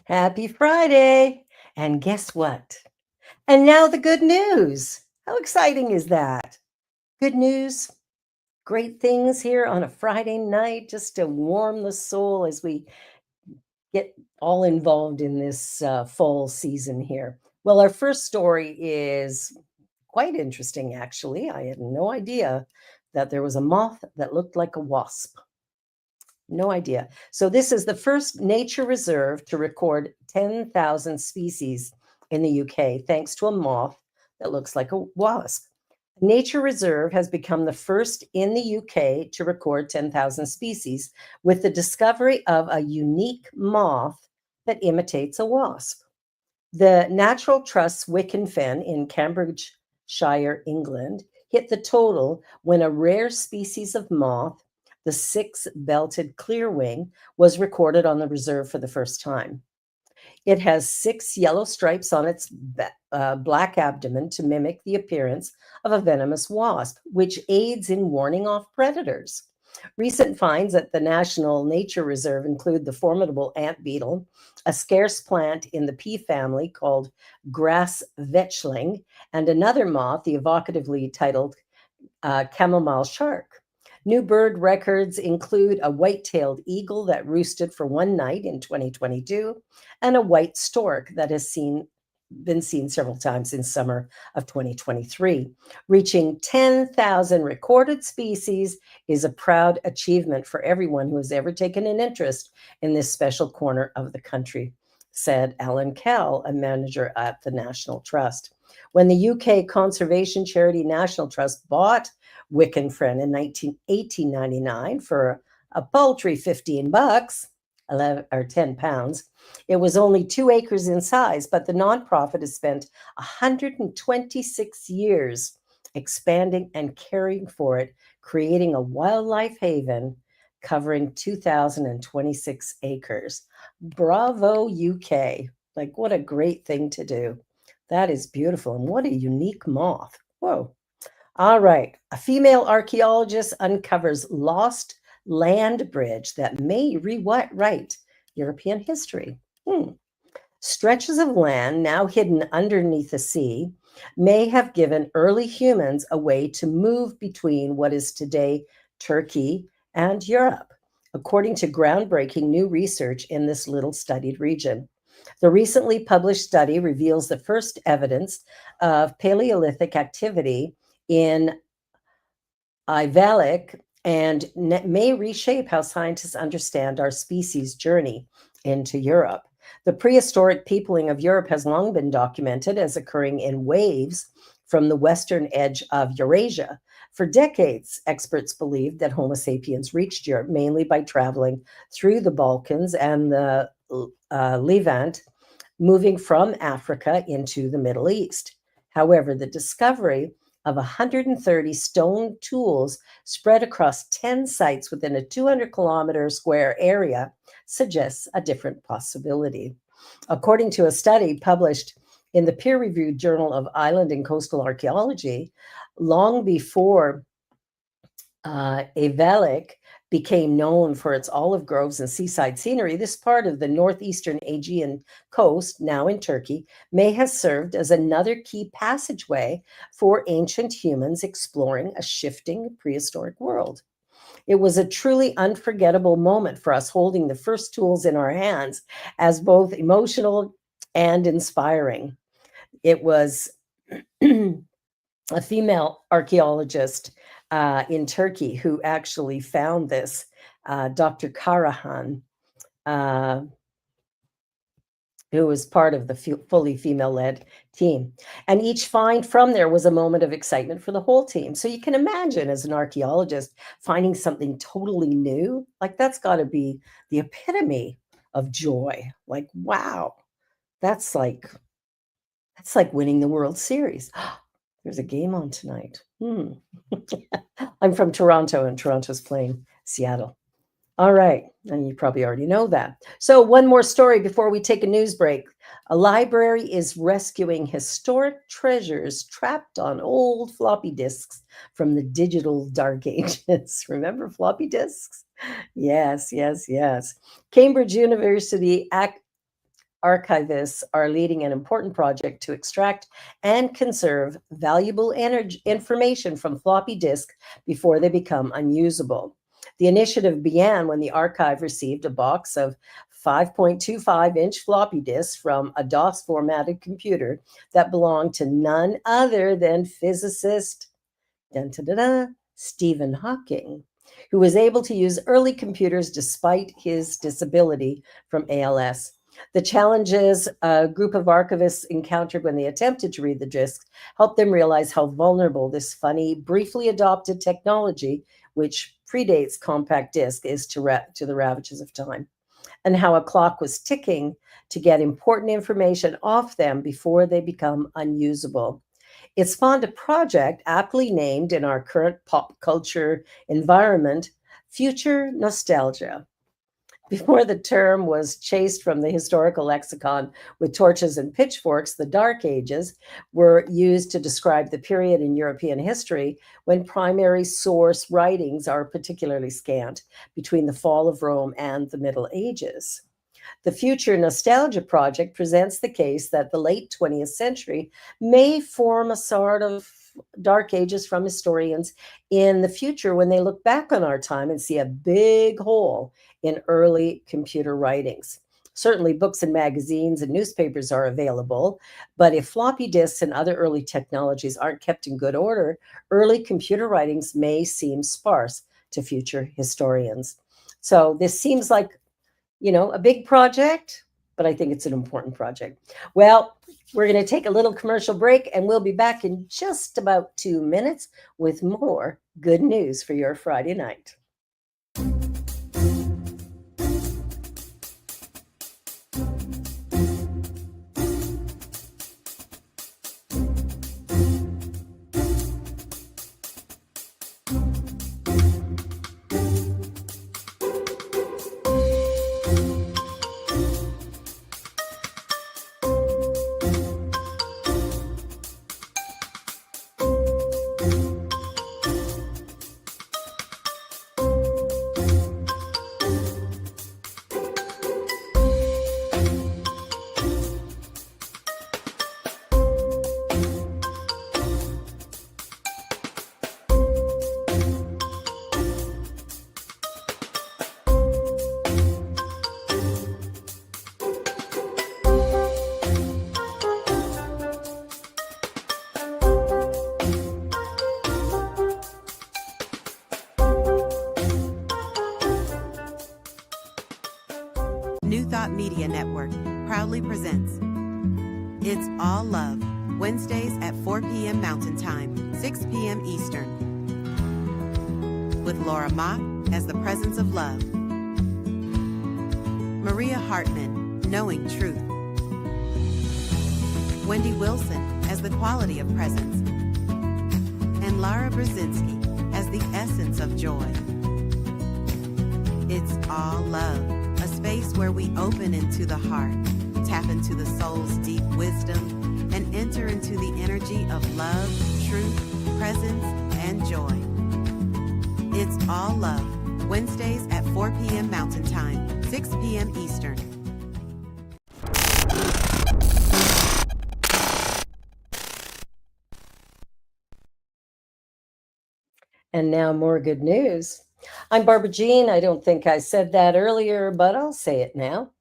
Happy Friday. And guess what? And now the good news. How exciting is that? Good news, great things here on a Friday night just to warm the soul as we get all involved in this fall season here. Well, our first story is quite interesting, actually. I had no idea that there was a moth that looked like a wasp. No idea. So, this is the first nature reserve to record 10,000 species in the UK, thanks to a moth that looks like a wasp. Nature Reserve has become the first in the UK to record 10,000 species with the discovery of a unique moth that imitates a wasp. The Natural Trust's Wicken Fen in Cambridgeshire, England, hit the total when a rare species of moth, the six-belted clearwing, was recorded on the reserve for the first time. It has six yellow stripes on its black abdomen to mimic the appearance of a venomous wasp, which aids in warning off predators. Recent finds at the National Nature Reserve include the formidable ant beetle, a scarce plant in the pea family called grass vetchling, and another moth, the evocatively titled chamomile shark. New bird records include a white-tailed eagle that roosted for one night in 2022 and a white stork that has been seen several times in summer of 2023. Reaching 10,000 recorded species is a proud achievement for everyone who has ever taken an interest in this special corner of the country, said Alan Kell, a manager at the National Trust. When the UK conservation charity National Trust bought Wicken Fen in 1899 for a paltry 15 bucks, 11 or 10 pounds, it was only 2 acres in size, but the nonprofit has spent 126 years expanding and caring for it, creating a wildlife haven covering 2,026 acres. Bravo, UK. Like, what a great thing to do. That is beautiful. And what a unique moth. Whoa. All right. A female archaeologist uncovers lost land bridge that may rewrite European history. Stretches of land now hidden underneath the sea may have given early humans a way to move between what is today Turkey and Europe, according to groundbreaking new research in this little studied region. The recently published study reveals the first evidence of Paleolithic activity in Ivalic and may reshape how scientists understand our species' journey into Europe. The prehistoric peopling of Europe has long been documented as occurring in waves from the western edge of Eurasia. For decades, experts believed that Homo sapiens reached Europe mainly by traveling through the Balkans and the Levant, moving from Africa into the Middle East. However, the discovery of 130 stone tools spread across 10 sites within a 200-kilometer square area suggests a different possibility. According to a study published in the peer-reviewed Journal of Island and Coastal Archaeology, long before Avalik became known for its olive groves and seaside scenery, this part of the northeastern Aegean coast, now in Turkey, may have served as another key passageway for ancient humans exploring a shifting prehistoric world. It was a truly unforgettable moment for us, holding the first tools in our hands, as both emotional and inspiring. It was a female archaeologist in Turkey who actually found this, Dr. Karahan, uh, who was part of the fully female-led team. And each find from there was a moment of excitement for the whole team. So you can imagine, as an archaeologist, finding something totally new, like that's got to be the epitome of joy. Like, wow, that's like winning the World Series. There's a game on tonight. I'm from Toronto, and Toronto's playing Seattle. All right, and you probably already know that. So one more story before we take a news break. A library is rescuing historic treasures trapped on old floppy disks from the digital dark ages. Remember floppy disks? Yes, yes, yes. Cambridge University archivists are leading an important project to extract and conserve valuable energy information from floppy disks before they become unusable. The initiative began when the archive received a box of 5.25-inch floppy disks from a DOS formatted computer that belonged to none other than physicist dun, dun, dun, dun, Stephen Hawking, who was able to use early computers despite his disability from ALS. The challenges a group of archivists encountered when they attempted to read the discs helped them realize how vulnerable this funny, briefly adopted technology, which predates compact disc, is to the ravages of time, and how a clock was ticking to get important information off them before they become unusable. It spawned a project aptly named in our current pop culture environment, future nostalgia. Before the term was chased from the historical lexicon with torches and pitchforks, the Dark Ages were used to describe the period in European history when primary source writings are particularly scant, between the fall of Rome and the Middle Ages. The Future Nostalgia Project presents the case that the late 20th century may form a sort of dark ages from historians in the future when they look back on our time and see a big hole in early computer writings. Certainly, books and magazines and newspapers are available, but if floppy disks and other early technologies aren't kept in good order, early computer writings may seem sparse to future historians. So, this seems like a big project, but I think it's an important project. Well, we're going to take a little commercial break and we'll be back in just about 2 minutes with more good news for your Friday night. New Thought Media Network proudly presents It's All Love, Wednesdays at 4 p.m. Mountain Time, 6 p.m. Eastern, with Laura Mock as the presence of love, Maria Hartman, knowing truth, Wendy Wilson as the quality of presence, and Lara Brzezinski as the essence of joy. It's all love, a space where we open into the heart, tap into the soul's deep wisdom, and enter into the energy of love, truth, presence, and joy. It's all love, Wednesdays at 4 p.m. Mountain Time, 6 p.m. Eastern. And now more good news. I'm Barbara Jean. I don't think I said that earlier, but I'll say it now.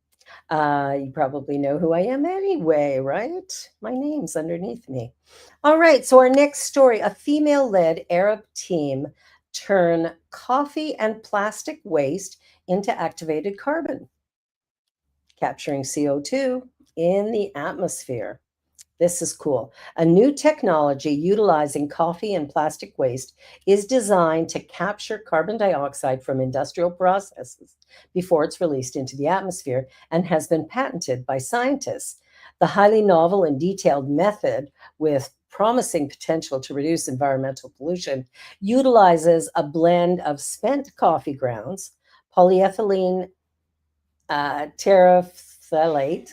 You probably know who I am anyway, right? My name's underneath me. All right, so our next story, a female-led Arab team turn coffee and plastic waste into activated carbon, capturing CO2 in the atmosphere. This is cool. A new technology utilizing coffee and plastic waste is designed to capture carbon dioxide from industrial processes before it's released into the atmosphere and has been patented by scientists. The highly novel and detailed method, with promising potential to reduce environmental pollution, utilizes a blend of spent coffee grounds, polyethylene terephthalate,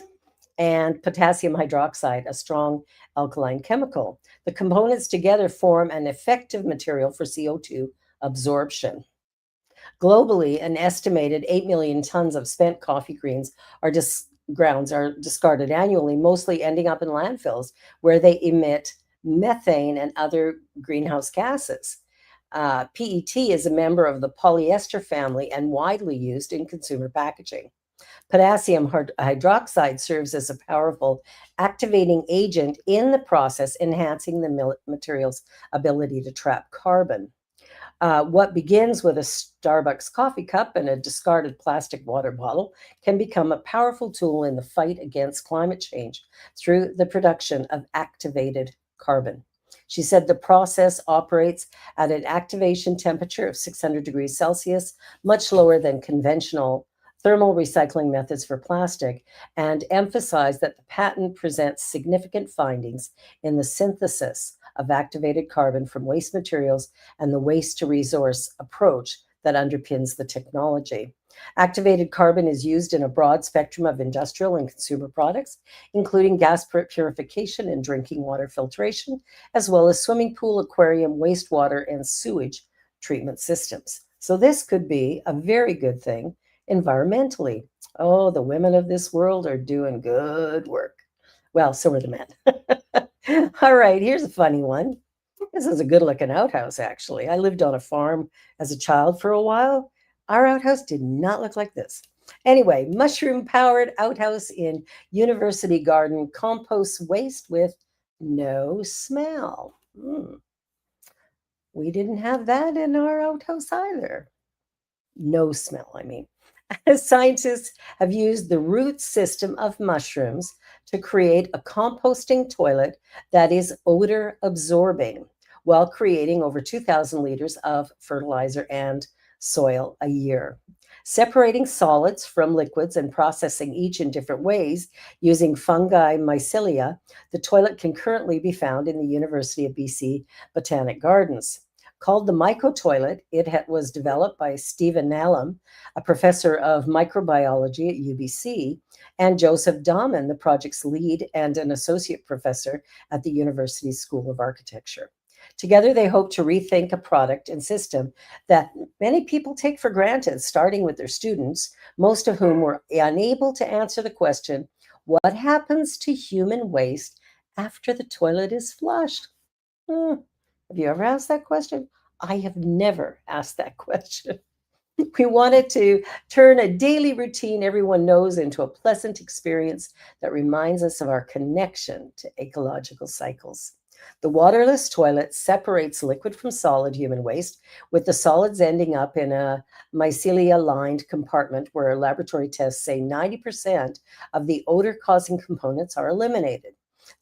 and potassium hydroxide, a strong alkaline chemical. The components together form an effective material for CO2 absorption. Globally, an estimated 8 million tons of spent coffee greens are grounds are discarded annually, mostly ending up in landfills where they emit methane and other greenhouse gases. PET is a member of the polyester family and widely used in consumer packaging. Potassium hydroxide serves as a powerful activating agent in the process, enhancing the material's ability to trap carbon. What begins with a Starbucks coffee cup and a discarded plastic water bottle can become a powerful tool in the fight against climate change through the production of activated carbon. She said the process operates at an activation temperature of 600 degrees Celsius, much lower than conventional thermal recycling methods for plastic, and emphasized that the patent presents significant findings in the synthesis of activated carbon from waste materials and the waste to resource approach that underpins the technology. Activated carbon is used in a broad spectrum of industrial and consumer products, including gas purification and drinking water filtration, as well as swimming pool, aquarium, wastewater, and sewage treatment systems. So, this could be a very good thing environmentally. Oh, the women of this world are doing good work. Well, so are the men. All right, here's a funny one. This is a good looking outhouse, actually. I lived on a farm as a child for a while. Our outhouse did not look like this. Anyway, mushroom powered outhouse in University Garden composts waste with no smell. We didn't have that in our outhouse either. No smell, I mean. Scientists have used the root system of mushrooms to create a composting toilet that is odor absorbing while creating over 2,000 liters of fertilizer and soil a year. Separating solids from liquids and processing each in different ways using fungi mycelia, the toilet can currently be found in the University of BC Botanic Gardens. Called the Myco Toilet, it was developed by Stephen Nallum, a professor of microbiology at UBC, and Joseph Dahman, the project's lead and an associate professor at the University School of Architecture. Together, they hope to rethink a product and system that many people take for granted, starting with their students, most of whom were unable to answer the question, what happens to human waste after the toilet is flushed? Have you ever asked that question? I have never asked that question. We wanted to turn a daily routine everyone knows into a pleasant experience that reminds us of our connection to ecological cycles. The waterless toilet separates liquid from solid human waste, with the solids ending up in a mycelia-lined compartment where laboratory tests say 90% of the odor-causing components are eliminated.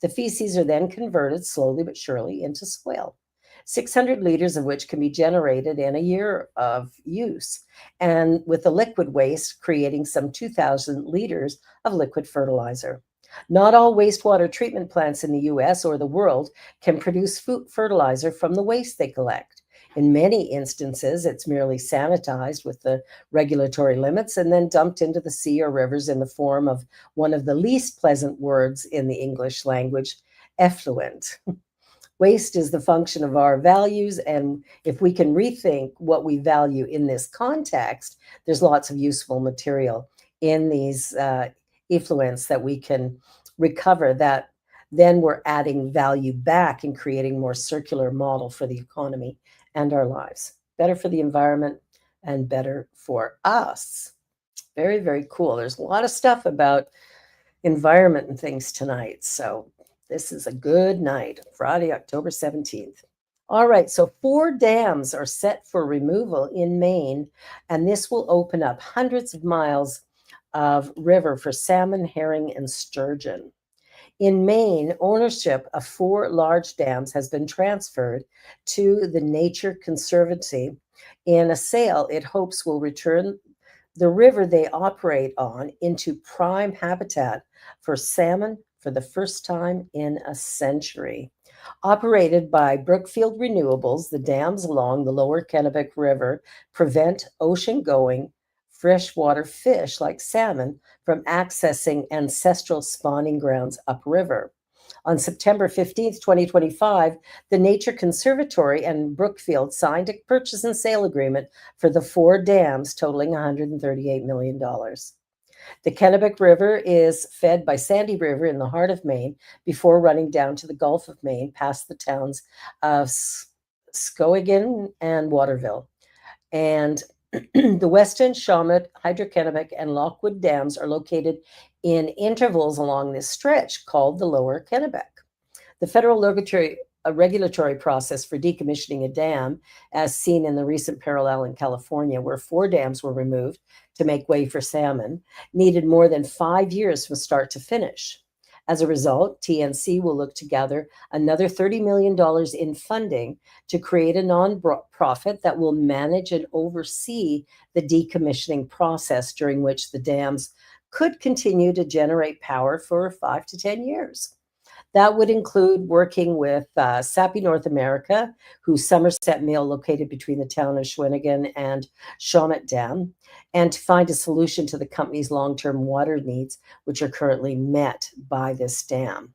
The feces are then converted slowly but surely into soil. 600 liters of which can be generated in a year of use, and with the liquid waste creating some 2,000 liters of liquid fertilizer. Not all wastewater treatment plants in the US or the world can produce fertilizer from the waste they collect. In many instances, it's merely sanitized with the regulatory limits and then dumped into the sea or rivers in the form of one of the least pleasant words in the English language, effluent. Waste is the function of our values, and if we can rethink what we value in this context, there's lots of useful material in these effluents that we can recover that then we're adding value back and creating more circular model for the economy and our lives. Better for the environment and better for us. Very, very cool. There's a lot of stuff about environment and things tonight. So this is a good night, Friday, October 17th. All right, so 4 dams are set for removal in Maine, and this will open up hundreds of miles of river for salmon, herring, and sturgeon. In Maine, ownership of 4 large dams has been transferred to the Nature Conservancy. In a sale, it hopes will return the river they operate on into prime habitat for salmon for the first time in a century. Operated by Brookfield Renewables, the dams along the lower Kennebec River prevent ocean-going freshwater fish like salmon from accessing ancestral spawning grounds upriver. On September 15th, 2025, the Nature Conservatory and Brookfield signed a purchase and sale agreement for the 4 dams totaling $138 million. The Kennebec River is fed by Sandy River in the heart of Maine before running down to the Gulf of Maine past the towns of Skowhegan and Waterville. And the Weston, Shawmut, Hydro-Kennebec, and Lockwood dams are located in intervals along this stretch called the Lower Kennebec. The federal regulatory process for decommissioning a dam, as seen in the recent parallel in California, where 4 dams were removed to make way for salmon, needed more than 5 years from start to finish. As a result, TNC will look to gather another $30 million in funding to create a nonprofit that will manage and oversee the decommissioning process, during which the dams could continue to generate power for 5 to 10 years. That would include working with Sappi North America, whose Somerset Mill located between the town of Shawinigan and Shawmut Dam, and to find a solution to the company's long-term water needs, which are currently met by this dam.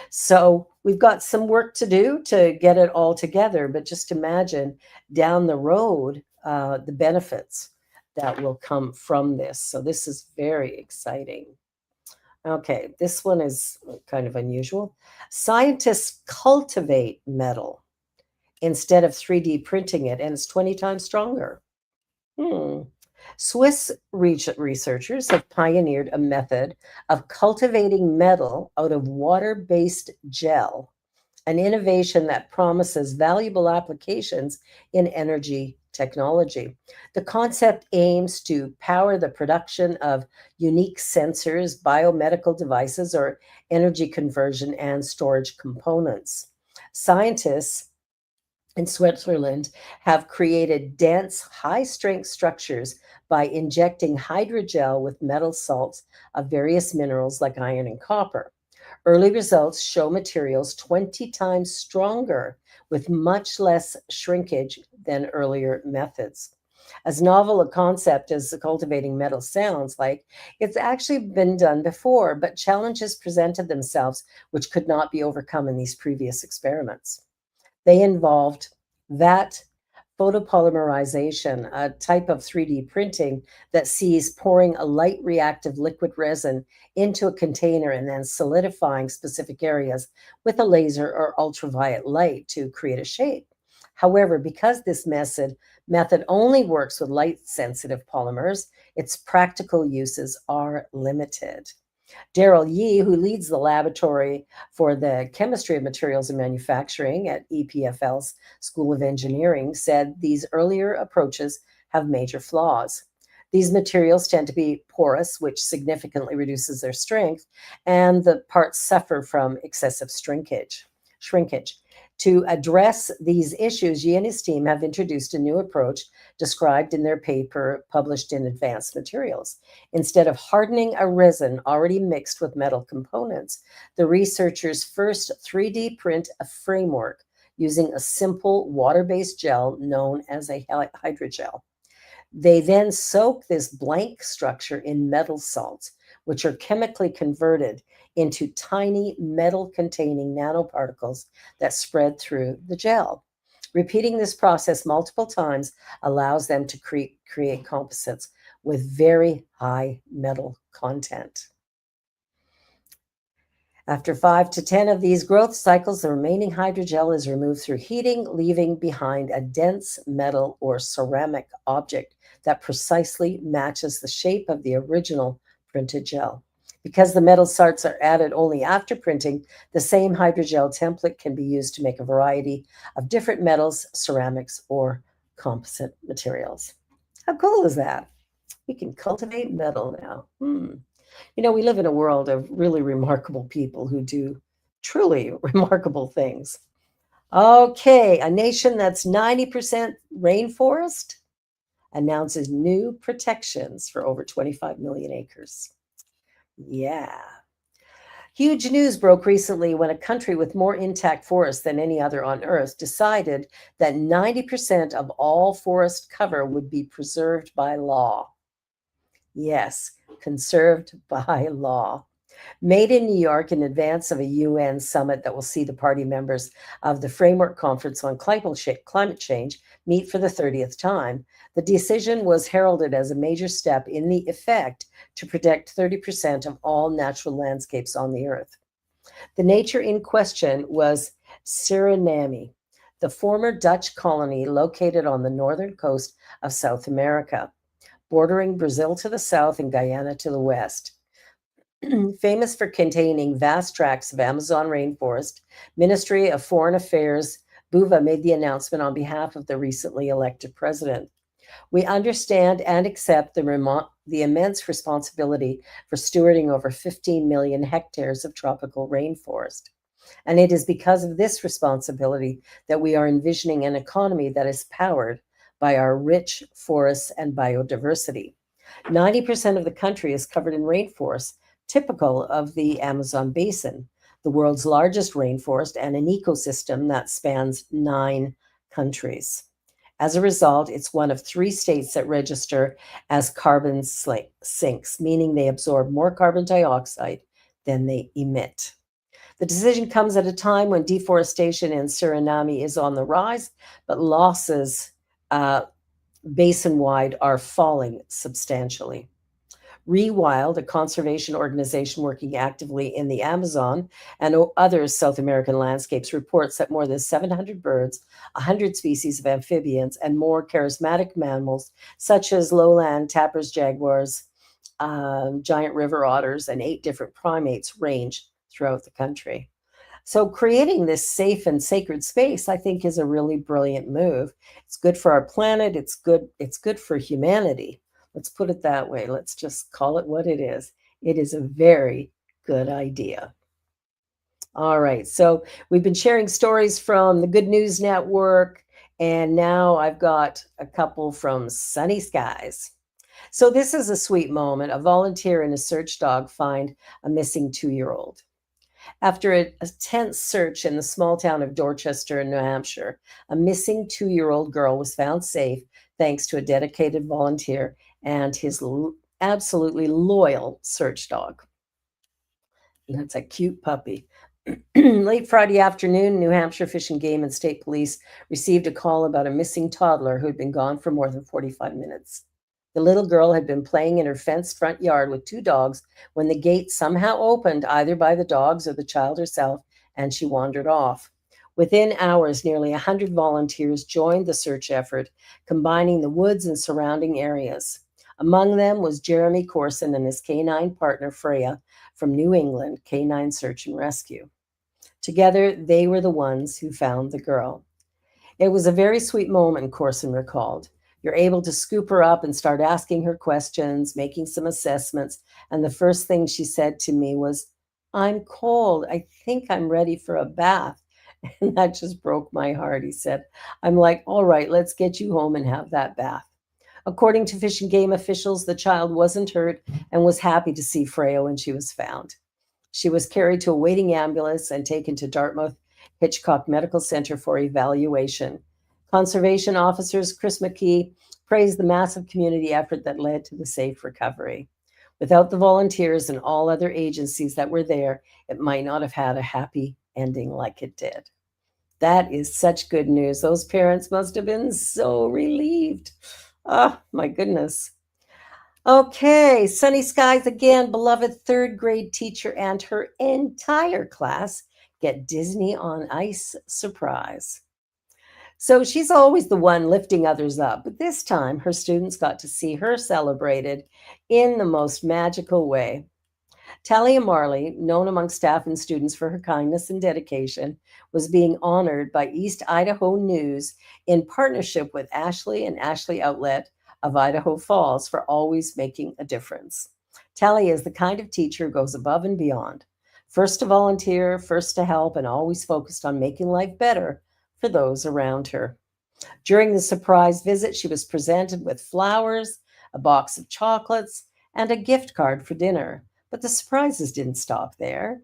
So we've got some work to do to get it all together, but just imagine down the road the benefits that will come from this. So this is very exciting. Okay, this one is kind of unusual. Scientists cultivate metal instead of 3D printing it, and it's 20 times stronger. Hmm. Swiss researchers have pioneered a method of cultivating metal out of water-based gel, an innovation that promises valuable applications in energy technology. The concept aims to power the production of unique sensors, biomedical devices, or energy conversion and storage components. Scientists in Switzerland have created dense, high strength structures by injecting hydrogel with metal salts of various minerals like iron and copper. Early results show materials 20 times stronger with much less shrinkage than earlier methods. As novel a concept as the cultivating metal sounds like, it's actually been done before, but challenges presented themselves which could not be overcome in these previous experiments. They involved that photopolymerization, a type of 3D printing that sees pouring a light reactive liquid resin into a container and then solidifying specific areas with a laser or ultraviolet light to create a shape. However, because this method only works with light sensitive polymers, its practical uses are limited. Daryl Yee, who leads the laboratory for the chemistry of materials and manufacturing at EPFL's School of Engineering, said these earlier approaches have major flaws. These materials tend to be porous, which significantly reduces their strength, and the parts suffer from excessive shrinkage. To address these issues, Yi and his team have introduced a new approach described in their paper published in Advanced Materials. Instead of hardening a resin already mixed with metal components, the researchers first 3D print a framework using a simple water-based gel known as a hydrogel. They then soak this blank structure in metal salts, which are chemically converted into tiny metal-containing nanoparticles that spread through the gel. Repeating this process multiple times allows them to create composites with very high metal content. After 5 to 10 of these growth cycles, the remaining hydrogel is removed through heating, leaving behind a dense metal or ceramic object that precisely matches the shape of the original printed gel. Because the metal salts are added only after printing, the same hydrogel template can be used to make a variety of different metals, ceramics, or composite materials. How cool is that? We can cultivate metal now. We live in a world of really remarkable people who do truly remarkable things. Okay, a nation that's 90% rainforest announces new protections for over 25 million acres. Yeah. Huge news broke recently when a country with more intact forests than any other on Earth decided that 90% of all forest cover would be preserved by law. Yes, conserved by law. Made in New York in advance of a UN summit that will see the party members of the Framework Conference on Climate Change meet for the 30th time, the decision was heralded as a major step in the effect to protect 30% of all natural landscapes on the Earth. The nature in question was Suriname, the former Dutch colony located on the northern coast of South America, bordering Brazil to the south and Guyana to the west. Famous for containing vast tracts of Amazon rainforest, Ministry of Foreign Affairs Buva made the announcement on behalf of the recently elected president. We understand and accept the immense responsibility for stewarding over 15 million hectares of tropical rainforest. And it is because of this responsibility that we are envisioning an economy that is powered by our rich forests and biodiversity. 90% of the country is covered in rainforests, typical of the Amazon basin, the world's largest rainforest and an ecosystem that spans 9 countries. As a result, it's one of 3 states that register as carbon sinks, meaning they absorb more carbon dioxide than they emit. The decision comes at a time when deforestation in Suriname is on the rise, but losses basin wide are falling substantially. Rewild, a conservation organization working actively in the Amazon and other South American landscapes, reports that more than 700 birds, 100 species of amphibians, and more charismatic mammals, such as lowland tapirs, jaguars, giant river otters, and 8 different primates, range throughout the country. So creating this safe and sacred space, I think, is a really brilliant move. It's good for our planet. It's good for humanity. Let's put it that way. Let's just call it what it is. It is a very good idea. All right. So we've been sharing stories from the Good News Network, and now I've got a couple from Sunny Skies. So this is a sweet moment. A volunteer and a search dog find a missing 2-year-old. After a tense search in the small town of Dorchester in New Hampshire, a missing 2-year-old girl was found safe thanks to a dedicated volunteer and his absolutely loyal search dog. That's a cute puppy. Late Friday afternoon, New Hampshire Fish and Game and State Police received a call about a missing toddler who had been gone for more than 45 minutes. The little girl had been playing in her fenced front yard with 2 dogs when the gate somehow opened, either by the dogs or the child herself, and she wandered off. Within hours, nearly 100 volunteers joined the search effort, combining the woods and surrounding areas. Among them was Jeremy Corson and his canine partner, Freya, from New England Canine Search and Rescue. Together, they were the ones who found the girl. It was a very sweet moment, Corson recalled. You're able to scoop her up and start asking her questions, making some assessments. And the first thing she said to me was, I'm cold. I think I'm ready for a bath. And that just broke my heart, he said. I'm like, all right, let's get you home and have that bath. According to Fish and Game officials, the child wasn't hurt and was happy to see Freya when she was found. She was carried to a waiting ambulance and taken to Dartmouth Hitchcock Medical Center for evaluation. Conservation officers Chris McKee praised the massive community effort that led to the safe recovery. Without the volunteers and all other agencies that were there, it might not have had a happy ending like it did. That is such good news. Those parents must have been so relieved. Oh, my goodness. Okay, Sunny Skies again. Beloved 3rd grade teacher and her entire class get Disney on Ice surprise. So she's always the one lifting others up, but this time her students got to see her celebrated in the most magical way. Talia Marley, known among staff and students for her kindness and dedication, was being honored by East Idaho News in partnership with Ashley and Ashley Outlet of Idaho Falls for always making a difference. Talia is the kind of teacher who goes above and beyond, first to volunteer, first to help, and always focused on making life better for those around her. During the surprise visit, she was presented with flowers, a box of chocolates, and a gift card for dinner. But the surprises didn't stop there.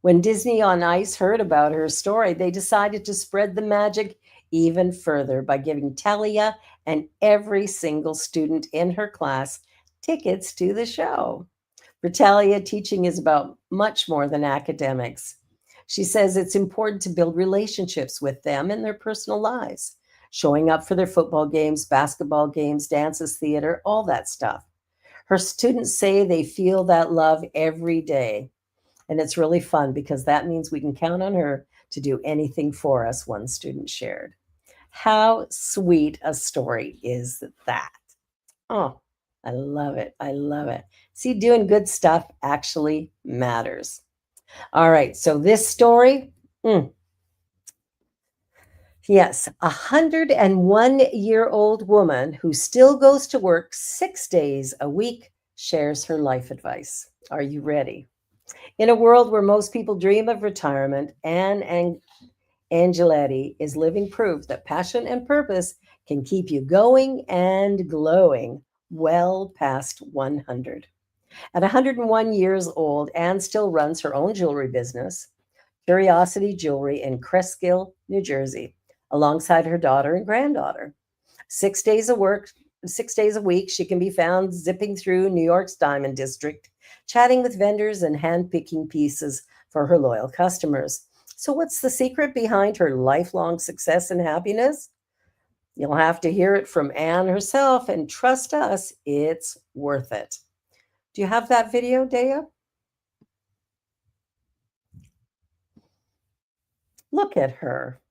When Disney on Ice heard about her story, they decided to spread the magic even further by giving Talia and every single student in her class tickets to the show. For Talia, teaching is about much more than academics. She says it's important to build relationships with them in their personal lives, showing up for their football games, basketball games, dances, theater, all that stuff. Her students say they feel that love every day. And it's really fun because that means we can count on her to do anything for us, one student shared. How sweet a story is that? Oh, I love it. I love it. See, doing good stuff actually matters. All right. So this story, yes, 101-year-old woman who still goes to work 6 days a week shares her life advice. Are you ready? In a world where most people dream of retirement, Anne Angeletti is living proof that passion and purpose can keep you going and glowing well past 100. At 101 years old, Anne still runs her own jewelry business, Curiosity Jewelry in Cresskill, New Jersey, alongside her daughter and granddaughter. 6 days of work, 6 days a week, she can be found zipping through New York's Diamond District, chatting with vendors and handpicking pieces for her loyal customers. So, what's the secret behind her lifelong success and happiness? You'll have to hear it from Anne herself, and trust us, it's worth it. Do you have that video, Dea? Look at her.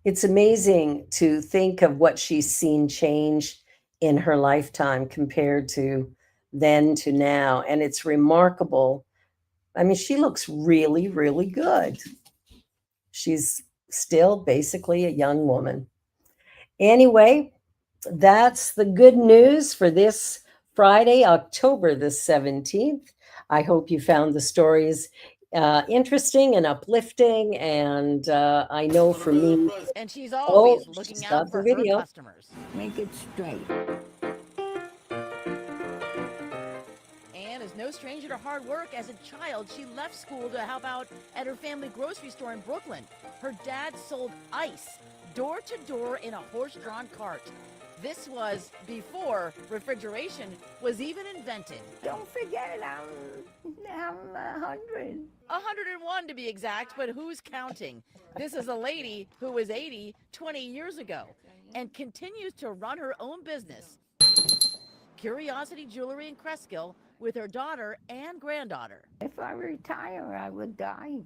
It's amazing to think of what she's seen change in her lifetime compared to then to now. And it's remarkable. I mean, she looks really, really good. She's still basically a young woman. Anyway, that's the good news for this Friday, October the 17th. I hope you found the stories interesting and uplifting. And I know for me, And she's oh, always looking she's out got the for her video. customers. Make it straight. Anne is no stranger to hard work. As a child, she left school to help out at her family grocery store in Brooklyn. Her dad sold ice door to door in a horse-drawn cart. This was before refrigeration was even invented. Don't forget, I'm 100. 101 to be exact, but who's counting? This is a lady who was 80 20 years ago and continues to run her own business, Curiosity Jewelry in Cresskill, with her daughter and granddaughter. If I retire, I would die.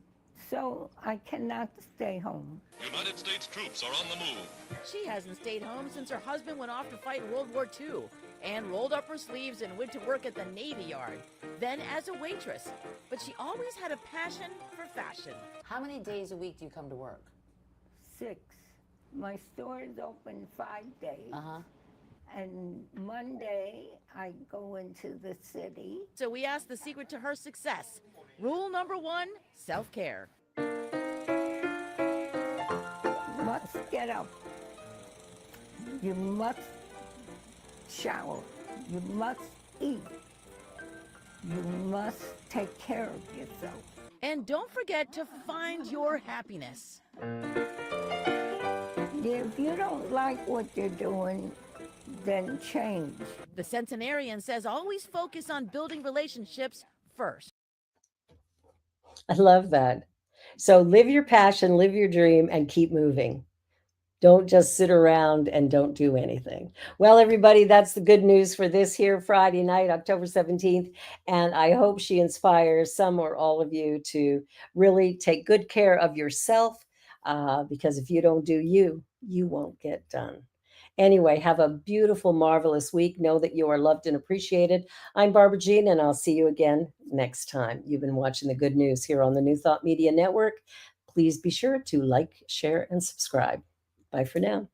So I cannot stay home. United States troops are on the move. She hasn't stayed home since her husband went off to fight World War II and rolled up her sleeves and went to work at the Navy Yard, then as a waitress. But she always had a passion for fashion. How many days a week do you come to work? 6. My store is open 5 days. And Monday, I go into the city. So we asked the secret to her success. Rule number 1, self-care. Must get up. You must shower. You must eat. You must take care of yourself. And don't forget to find your happiness. If you don't like what you're doing, then change. The centenarian says always focus on building relationships first. I love that. So live your passion, live your dream, and keep moving. Don't just sit around and don't do anything. Well, everybody, that's the good news for this here Friday night, October 17th. And I hope she inspires some or all of you to really take good care of yourself, because if you don't do you, you won't get done. Anyway, have a beautiful, marvelous week. Know that you are loved and appreciated. I'm Barbara Jean, and I'll see you again next time. You've been watching the good news here on the New Thought Media Network. Please be sure to like, share, and subscribe. Bye for now.